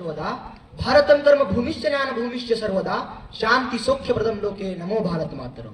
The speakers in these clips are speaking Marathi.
सर्वदा भारतं कर्म भूमिश्च ज्ञान भूमिश्च सर्वदा शांती सौख्य प्रदम लोके नमो भारत मातरम.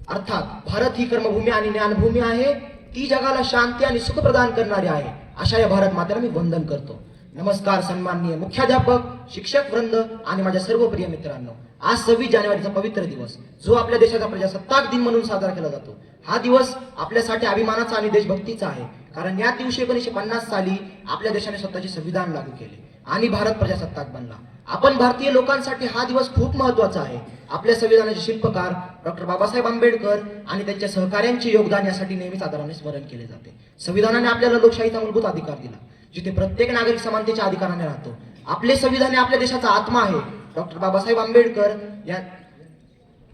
अर्थात भारत ही कर्मभूमी आणि ज्ञानभूमी आहे. ती जगाला शांती आणि सुख प्रदान करणारी आहे. अशा या भारत मातेला मी वंदन करतो. नमस्कार सन्माननीय मुख्याध्यापक, शिक्षक वृंद आणि माझ्या सर्व प्रिय मित्रांनो. आज 26 जानेवारीचा पवित्र दिवस जो आपल्या देशाचा प्रजासत्ताक दिन म्हणून साजरा केला जातो. हा दिवस आपल्यासाठी अभिमानाचा आणि देशभक्तीचा आहे. कारण या दिवशी 1950 साली आपल्या देशाने स्वतःचे संविधान लागू केले आणि भारत प्रजासत्ताक बनला. आपण भारतीय लोकांसाठी हा दिवस खूप महत्त्वाचा आहे. आपल्या संविधानाचे शिल्पकार डॉक्टर बाबासाहेब आंबेडकर आणि त्यांच्या सहकार्यांचे योगदान यासाठी नेहमीच आदराने स्मरण केले जाते. संविधानाने आपल्याला लोकशाहीचा मूलभूत अधिकार दिला, जिथे प्रत्येक नागरिक समानतेच्या अधिकाराने राहतो. आपले संविधान हे आपल्या देशाचा आत्मा आहे. डॉक्टर बाबासाहेब आंबेडकर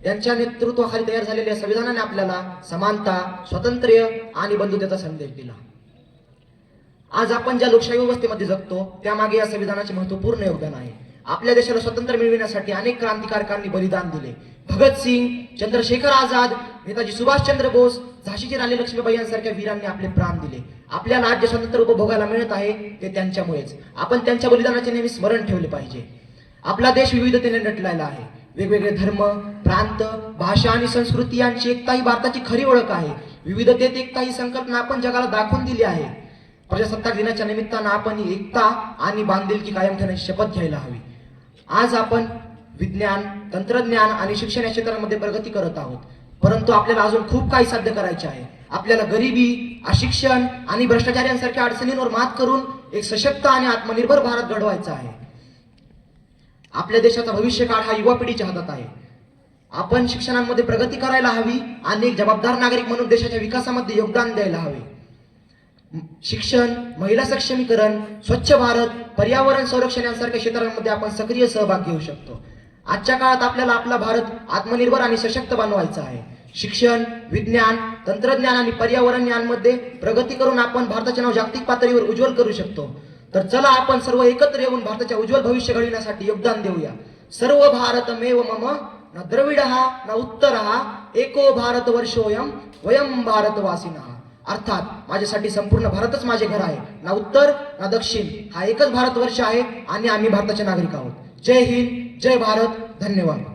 यांच्या नेतृत्वाखाली तयार झालेल्या संविधानाने आपल्याला समानता, स्वातंत्र्य आणि बंधुतेचा संदेश दिला. आज आपण ज्या लोकशाही व्यवस्थेमध्ये जगतो त्यामागे या संविधानाचे महत्त्वपूर्ण योगदान आहे. आपल्या देशाला स्वातंत्र्य मिळविण्यासाठी अनेक क्रांतिकारकांनी बलिदान दिले. भगतसिंग, चंद्रशेखर आझाद, नेताजी सुभाषचंद्र बोस, झाशीची राणी लक्ष्मीबाई यांसारख्या वीरांनी आपले प्राण दिले. आपल्याला आज जे स्वातंत्र्य उपभोगायला मिळत आहे ते त्यांच्यामुळेच. आपण त्यांच्या बलिदानाचे नेहमी स्मरण ठेवले पाहिजे. आपला देश विविधतेने नटलेला आहे. वेगवेगळे धर्म, प्रांत, भाषा आणि संस्कृती यांची एकता ही भारताची खरी ओळख आहे. विविधतेत एकता ही संकल्पना आपण जगाला दाखवून दिली आहे. प्रजासत्ताक दिनाच्या निमित्तानं आपण ही एकता आणि बांधिलकी कायम ठेवण्याची शपथ घ्यायला हवी. आज आपण विज्ञान, तंत्रज्ञान आणि शिक्षण या क्षेत्रांमध्ये प्रगती करत आहोत, परंतु आपल्याला अजून खूप काही साध्य करायचे आहे. आपल्याला गरिबी, अशिक्षण आणि भ्रष्टाचार यांसारख्या अडचणींवर मात करून एक सशक्त आणि आत्मनिर्भर भारत घडवायचा आहे. आपल्या देशाचा भविष्य काळ हा युवा पिढीच्या हातात आहे. आपण शिक्षणामध्ये प्रगती करायला हवी आणि एक जबाबदार नागरिक म्हणून देशाच्या विकासामध्ये योगदान द्यायला हवे. शिक्षण, महिला सक्षमीकरण, स्वच्छ भारत, पर्यावरण संरक्षण यांसारख्या क्षेत्रांमध्ये आपण सक्रिय सहभाग घेऊ शकतो. आजच्या काळात आपल्याला आपला भारत आत्मनिर्भर आणि सशक्त बनवायचा आहे. शिक्षण, विज्ञान, तंत्रज्ञान आणि पर्यावरण यांमध्ये प्रगती करून आपण भारताचे नाव जागतिक पातळीवर उज्ज्वल करू शकतो. तर चला आपण सर्व एकत्र येऊन भारताचे उज्ज्वल भविष्य घडविण्यासाठी योगदान देऊया. सर्व भारतमेव मम न द्रविडः न उत्तरः एको भारतवर्षोऽयं वयं भारतवासिनः. अर्थात माझ्यासाठी संपूर्ण भारतच माझे घर आहे. ना उत्तर ना दक्षिण, हा एकच भारतवर्ष आहे आणि आम्ही भारताचे नागरिक आहोत. जय हिंद, जय भारत, धन्यवाद.